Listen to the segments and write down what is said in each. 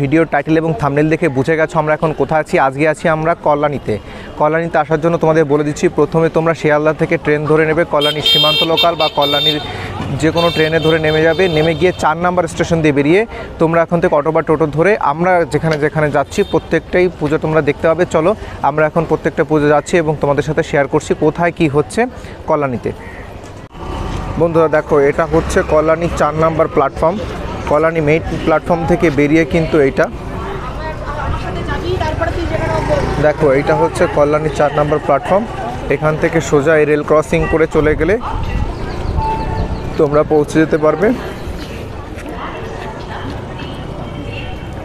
Video title এবং thumbnail দেখে বুঝে গেছো আমরা এখন কোথায় আছি। আজকে আছি আমরা কল্যাণীতে। কল্যাণীতে আসার জন্য তোমাদের বলে দিচ্ছি, প্রথমে তোমরা শিয়ালদা থেকে ট্রেন ধরে নেবে কল্যাণীর সীমান্ত লোকাল বা কল্যাণীর যে কোনো ট্রেনে ধরে নেমে যাবে। নেমে গিয়ে 4 নম্বর স্টেশন দিয়ে বেরিয়ে তোমরা এখন থেকে অটো বা টোটো ধরে আমরা যেখানে যেখানে যাচ্ছি প্রত্যেকটাই পুজো তোমরা দেখতে পাবে। চলো আমরা এখন প্রত্যেকটা পুজো যাচ্ছি এবং তোমাদের সাথে শেয়ার করছি কোথায় কি হচ্ছে কল্যাণীতে। বন্ধুরা দেখো, এটা হচ্ছে কল্যাণী 4 নম্বর প্ল্যাটফর্ম। কল্যাণী মেইন প্ল্যাটফর্ম থেকে বেরিয়ে কিন্তু এইটা দেখো, এইটা হচ্ছে কল্যাণী 4 নম্বর প্ল্যাটফর্ম। এখান থেকে সোজা এই রেল ক্রসিং করে চলে গেলে তোমরা পৌঁছে যেতে পারবে।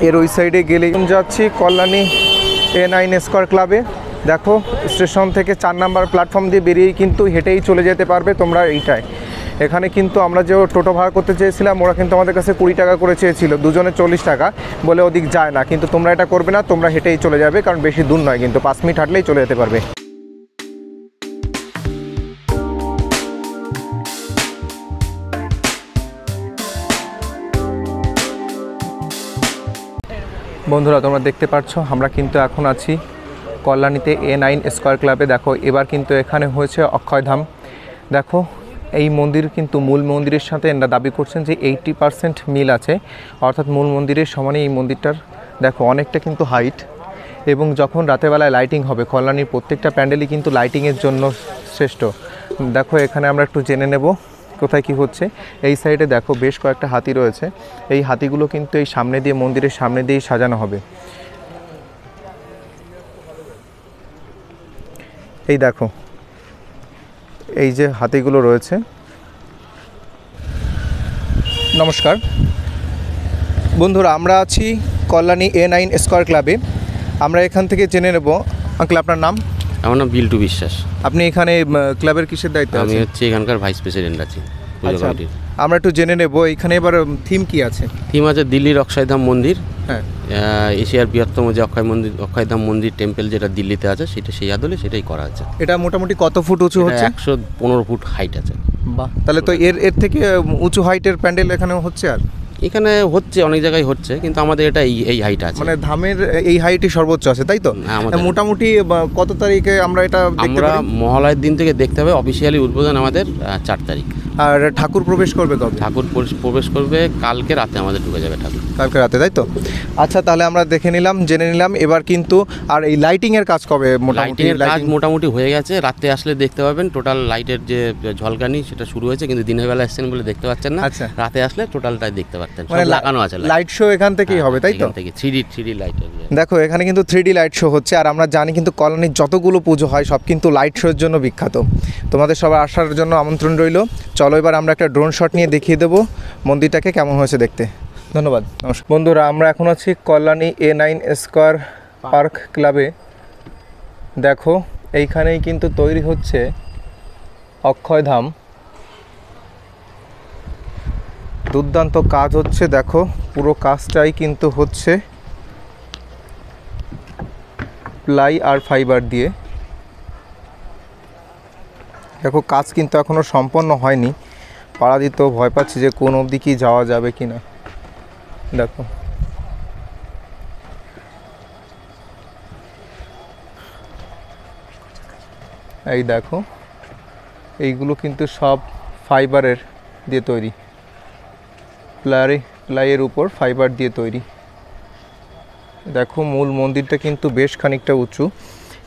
এর ওই সাইডে গেলে যাচ্ছি কল্যাণী A9 স্কয়ার ক্লাবে। দেখো স্টেশন থেকে 4 নম্বর প্ল্যাটফর্ম দিয়ে বেরিয়েই কিন্তু হেঁটেই চলে যেতে পারবে তোমরা এইটায়। এখানে কিন্তু আমরা যে টোটো ভাড়া করতে চেয়েছিলাম ওরা কিন্তু আমাদের কাছে 20 টাকা করে চেয়েছিল, দুজনে 40 টাকা বলে ওদিক যায় না। কিন্তু তোমরা এটা করবে না, তোমরা হেঁটেই চলে যাবে, কারণ বেশি দূর নয়, কিন্তু 5 মিনিট হাঁটলেই চলে যেতে পারবে। বন্ধুরা তোমরা দেখতে পাচ্ছ আমরা কিন্তু এখন আছি কল্যাণীতে A9 স্কয়ার ক্লাবে। দেখো এবার কিন্তু এখানে হয়েছে অক্ষয়ধাম। দেখো এই মন্দির কিন্তু মূল মন্দিরের সাথে এরা দাবি করছেন যে 80% মিল আছে, অর্থাৎ মূল মন্দিরের সমানে এই মন্দিরটার দেখো অনেকটা কিন্তু হাইট। এবং যখন রাতেরবেলায় লাইটিং হবে, কল্যাণীর প্রত্যেকটা প্যান্ডেলই কিন্তু লাইটিংয়ের জন্য শ্রেষ্ঠ। দেখো এখানে আমরা একটু জেনে নেব কোথায় কি হচ্ছে। এই সাইডে দেখো বেশ কয়েকটা হাতি রয়েছে। এই হাতিগুলো কিন্তু এই সামনে দিয়ে মন্দিরের সামনে দিয়েই সাজানো হবে। এই দেখো এই যে হাতিগুলো রয়েছে। নমস্কার বন্ধুরা, আমরা আছি কল্যাণী A9 স্কয়ার ক্লাবে। আমরা এখান থেকে জেনে নেব, আঙ্কেল আপনার নাম? আমার নাম বিল্টু বিশ্বাস। আপনি এখানে ক্লাবের কিসের দায়িত্বে আছেন? আমি হচ্ছে এখানকার ভাইস প্রেসিডেন্ট আছি। আচ্ছা, আমরা একটু জেনে নেব এখানে এবার থিম কি আছে। থিম আছে দিল্লির অক্ষয়ধাম মন্দির। হ্যাঁ, এশিয়ার বৃহত্তম যে অক্ষয়ধাম মন্দির টেম্পল যেটা দিল্লিতে আছে সেটা সেই আদলে সেটাই করা আছে। এটা মোটামুটি কত ফুট উঁচু হচ্ছে? 115 ফুট হাইট আছে। বাহ, তাহলে তো এর থেকে উঁচু হাইটের প্যান্ডেল এখানে হচ্ছে? আর এখানে হচ্ছে অনেক জায়গায় হচ্ছে, কিন্তু আমাদের এটা এই হাইট আছে, মানে ধামের এই হাইটই সর্বোচ্চ আছে, তাই তো? মোটামুটি কত তারিখে আমরা এটা দেখতে পারি? আমরা মহালয়ের দিন থেকে দেখতে হবে। অফিসিয়ালি উদ্বোধন আমাদের 4 তারিখ। আর ঠাকুর প্রবেশ করবে কবে? ঠাকুর প্রবেশ করবে কালকে রাতে, আমাদের ঢুকে যাবে ঠাকুর কালকে রাতে, তাই তো? আচ্ছা, তাহলে আমরা দেখে নিলাম, জেনে নিলাম। এবার কিন্তু আর এই লাইটিংয়ের কাজ কবে? লাইটিংয়ের কাজ মোটামুটি হয়ে গেছে। রাতে আসলে দেখতে পাবেন টোটাল লাইটের যে ঝলকানি সেটা শুরু হয়েছে, কিন্তু দিনের বেলা এসছেন বলে দেখতে পাচ্ছেন না। আচ্ছা, রাতে আসলে টোটালটাই দেখতে পারতেন। মানে লাগানো আছে লাইট শো এখান থেকেই হবে, তাই তো? 3D light. দেখো এখানে কিন্তু 3D লাইট শো হচ্ছে। আর আমরা জানি কিন্তু কল্যাণীর যতগুলো পুজো হয় সব কিন্তু লাইট শোর জন্য বিখ্যাত। তোমাদের সবার আসার জন্য আমন্ত্রণ রইল। চলো এবার আমরা একটা ড্রোন শট নিয়ে দেখিয়ে দেবো মন্দিরটাকে কেমন হয়েছে দেখতে। ধন্যবাদ। নমস্কার বন্ধুরা, আমরা এখন আছি কল্যাণী A9 স্কয়ার পার্ক ক্লাবে। দেখো এইখানেই কিন্তু তৈরি হচ্ছে অক্ষয়ধাম। দুর্দান্ত কাজ হচ্ছে। দেখো পুরো কাজটাই কিন্তু হচ্ছে প্লাই আর ফাইবার দিয়ে। দেখো কাজ কিন্তু এখনও সম্পন্ন হয়নি। পাড়া দিতেও ভয় পাচ্ছি যে কোন অবধি কি যাওয়া যাবে কি না। দেখো এই দেখো এইগুলো কিন্তু সব ফাইবারের দিয়ে তৈরি, প্লাইয়ের উপর ফাইবার দিয়ে তৈরি। দেখো মূল মন্দিরটা কিন্তু বেশ খানিকটা উঁচু।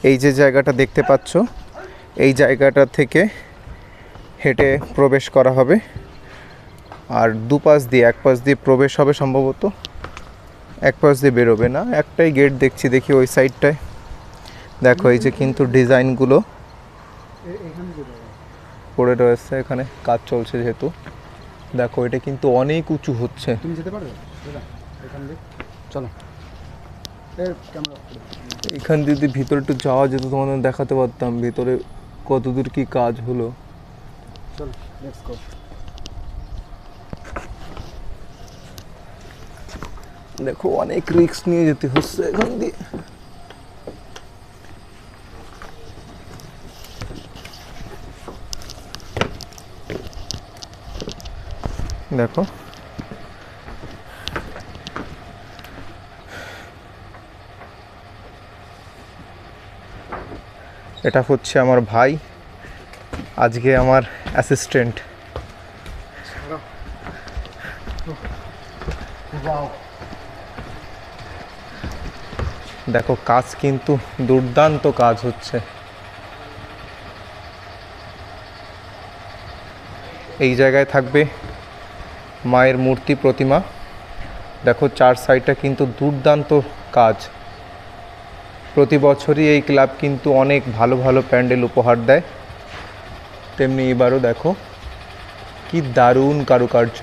এই যে জায়গাটা দেখতে পাচ্ছ, এই জায়গাটা থেকে হেঁটে প্রবেশ করা হবে। আর দুপাশ দিয়ে, এক পাশ দিয়ে প্রবেশ হবে সম্ভবত, এক পাশ দিয়ে বেরোবে না। একটাই গেট দেখছি, দেখি ওই সাইডটায়। দেখো এই যে কিন্তু ডিজাইনগুলো পড়ে রয়েছে, এখানে কাজ চলছে যেহেতু। দেখো এটা কিন্তু অনেক উঁচু হচ্ছে। তুমি যেতে পারবে? চলো এখান যদি ভিতরে একটু যাওয়া যেত তোমাদের দেখাতে পারতাম ভিতরে কতদূর কি কাজ হলো। চলো লেটস গো। দেখো অনেক রিস্ক নিয়ে যেতে হচ্ছে এখান দিয়ে। দেখো এটা হচ্ছে আমার ভাই, আজকে আমার অ্যাসিস্ট্যান্ট। দেখো কাজ কিন্তু দুর্দান্ত কাজ হচ্ছে। এই জায়গায় থাকবে মায়ের মূর্তি প্রতিমা। দেখো চার সাইডটা কিন্তু দুর্দান্ত কাজ। প্রতি বছরই এই ক্লাব কিন্তু অনেক ভালো ভালো প্যান্ডেল উপহার দেয়, তেমনি এবারও দেখো কি দারুণ কারুকার্য।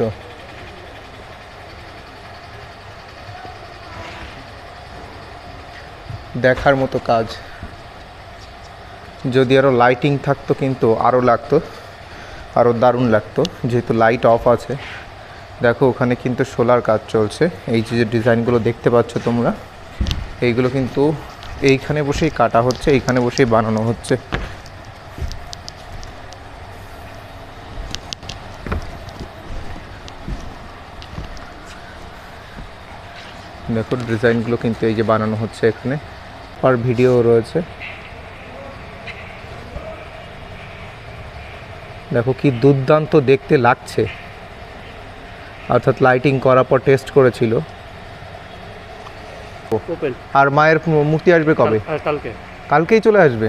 দেখার মতো কাজ। যদি আরও লাইটিং থাকতো কিন্তু আরও লাগতো, আরও দারুণ লাগতো। যেহেতু লাইট অফ আছে, দেখো ওখানে কিন্তু সোলার কাজ চলছে। এই যে ডিজাইনগুলো দেখতে পাচ্ছ তোমরা, এইগুলো কিন্তু এইখানে বসেই কাটা হচ্ছে, এইখানে বসেই বানানো হচ্ছে। দেখো ডিজাইনগুলো কিন্তু এই যে বানানো হচ্ছে এখানে, আর ভিডিও রয়েছে। দেখো কি দুর্দান্ত দেখতে লাগছে, অর্থাৎ লাইটিং করার পর টেস্ট করেছিল। আর মায়ের মূর্তি আসবে কবে? কালকেই চলে আসবে।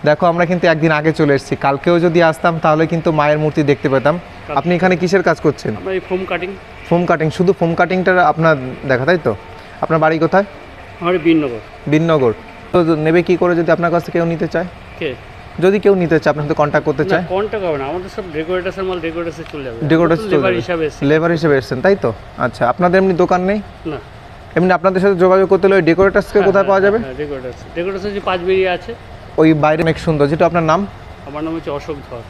দেখো আমরা কিন্তু একদিন আগে চলে এসেছি, কালকেও যদি আসতাম তাহলে কিন্তু মায়ের মূর্তি দেখতে পেতাম। আপনি এখানে কিসের কাজ করছেন? Foam cutting. ফোম কাটিং, শুধু ফোম কাটিংটা আপনার দেখা, তাই তো? আপনার বাড়ি কোথায়? আমার বিননগর। বিননগর। তো নেবে কি করে যদি আপনার কাছ থেকে কেউ নিতে চায়? কে? যদি কেউ নিতে চায়, আপনার তো কন্ট্যাক্ট করতে চায়? কন্ট্যাক্ট হবে না, আমাদের সব ডেকোরেটার্সের মাল ডেকোরেটার্সে চলে যাবে। ডেকোরেটার্স লেবার হিসাবে এসেছি। লেবার হিসেবে এসেছেন, তাই তো? আচ্ছা, আপনাদের এমনি দোকান নেই? না। এমনি আপনাদের সাথে যোগাযোগ করতে হলে ওই ডেকোরেটার্সকে কোথায় পাওয়া যাবে? হ্যাঁ, ডেকোরেটার্স যে 5 বেরিয়ে আছে ওই বাইরে অনেক সুন্দর। যেটা আপনার নাম? আমার নাম হচ্ছে অশোক ধর।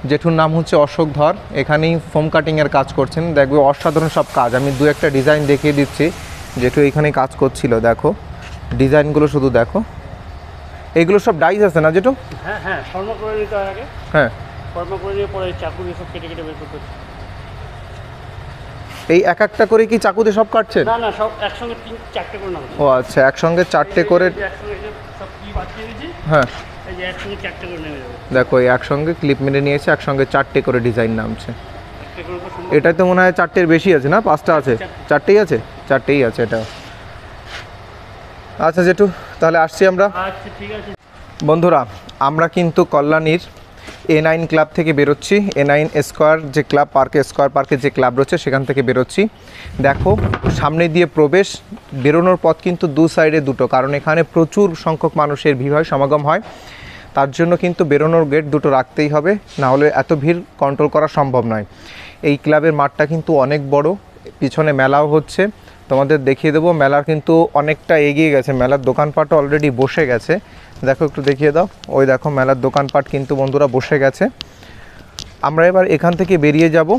জেঠুর নাম হচ্ছে অশোক ধর, এখানেই ফোম কাটিংয়ের কাজ করছেন। দেখবে অসাধারণ সব কাজ। আমি দু একটা ডিজাইন দেখিয়ে দিচ্ছি। জেঠু এইখানেই কাজ করছিল, দেখো ডিজাইনগুলো শুধু দেখো। এইগুলো সব ডাইস আছে না জেঠু? হ্যাঁ হ্যাঁ, ফর্মা করে নিতে হয় আগে। হ্যাঁ, ফর্মা করে নিয়ে পরে চাকু দিয়ে সব কেটে কেটে বের করতে হচ্ছে। এই এক একটা করে কি চাকু দিয়ে সব কাটছেন? না না, সব একসঙ্গে 3-4টে করে নাও। ও আচ্ছা, একসঙ্গে 4টে করে। একসঙ্গে সব কি বাঁচিয়ে দিয়েছি। হ্যাঁ, এই যে একসঙ্গে 4টে করে নেমে যাবে। দেখো এই একসঙ্গে ক্লিপ মেরে নিয়েছে, একসঙ্গে 4টে করে ডিজাইন নামছে। 4টে করে তো সুন্দর। এটা তো মনে হয় 4টের বেশি আছে না? 5টা আছে? 4টেই আছে? 4টেই আছে এটা। আচ্ছা জেঠু, তাহলে আসছি আমরা। আচ্ছা ঠিক আছে। বন্ধুরা, আমরা কিন্তু কল্যাণীর A9 ক্লাব থেকে বেরোচ্ছি। A9 স্কোয়ার যে ক্লাব, স্কোয়ার পার্কে যে ক্লাব রয়েছে সেখান থেকে বেরোচ্ছি। দেখো সামনে দিয়ে প্রবেশ, বেরোনোর পথ কিন্তু দু সাইডে দুটো, কারণ এখানে প্রচুর সংখ্যক মানুষের ভিড় হয়, সমাগম হয়। তার জন্য কিন্তু বেরোনোর গেট দুটো রাখতেই হবে, না হলে এত ভিড় কন্ট্রোল করা সম্ভব নয়। এই ক্লাবের মাঠটা কিন্তু অনেক বড়, পিছনে মেলাও হচ্ছে, তোমাদের দেখিয়ে দেবো। মেলার কিন্তু অনেকটা এগিয়ে গেছে, মেলার দোকানপাটও অলরেডি বসে গেছে। দেখো একটু দেখিয়ে দাও, ওই দেখো মেলার দোকানপাট কিন্তু বন্ধুরা বসে গেছে। আমরা এবার এখান থেকে বেরিয়ে যাব।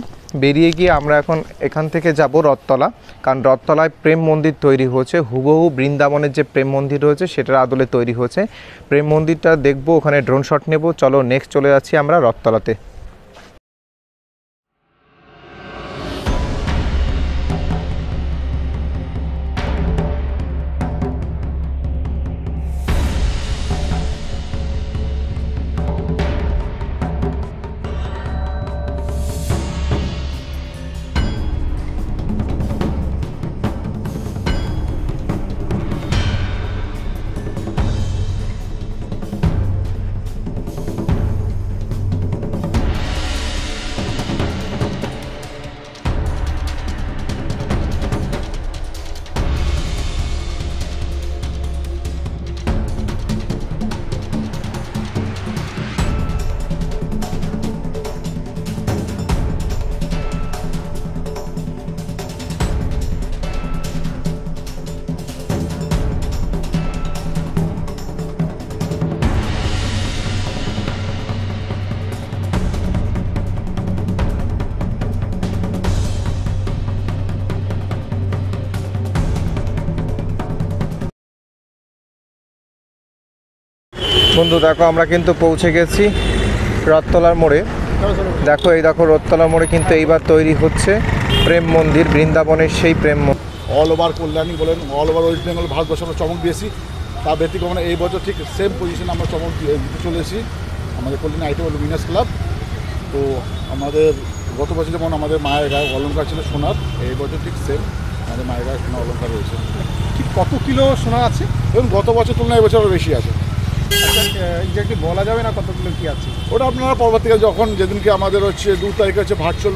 বেরিয়ে গিয়ে আমরা এখন এখান থেকে যাব রথতলা, কারণ রথতলায় প্রেম মন্দির তৈরি হয়েছে। হুবহু বৃন্দাবনের যে প্রেম মন্দির রয়েছে সেটার আদলে তৈরি হয়েছে। প্রেম মন্দিরটা দেখব, ওখানে ড্রোন শট নেব। চলো নেক্সট চলে যাচ্ছি আমরা রথতলাতে। বন্ধু দেখো আমরা কিন্তু পৌঁছে গেছি রথতলার মোড়ে। দেখো এই দেখো রথতলার মোড়ে কিন্তু এইবার তৈরি হচ্ছে প্রেম মন্দির, বৃন্দাবনের সেই প্রেম মন্দির। অল ওভার কল্যাণী বলেন, অল ওভার ওয়েস্ট বেঙ্গল ভারতবর্ষে আমরা চমক দিয়েছি। তা ব্যতিক্রম এই বছর ঠিক সেম পজিশনে আমরা চমক দিতে চলেছি আমাদের কল্যাণী আইটেম লুমিনাস ক্লাব। তো আমাদের গত বছর যেমন আমাদের মায়ের গায়ে অলঙ্কার ছিল সোনার, এই বছর ঠিক সেম আমাদের মায়ের গায়ে সোনার অলঙ্কার রয়েছে। ঠিক কত কিলো সোনা আছে? এবং গত বছর তুলনায় এবছর আরও বেশি আছে। আচ্ছা, এক্স্যাক্টলি বলা যাবে না কত কিলো কি আছে? ওটা আপনারা পরবর্তীকালে যখন যেদিনকে আমাদের হচ্ছে 2 তারিখে হচ্ছে ভার্চুয়াল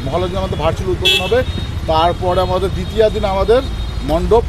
মহালয়ার দিন আমাদের ভার্চুয়াল উদ্বোধন হবে, তারপরে আমাদের দ্বিতীয় দিন আমাদের মণ্ডপ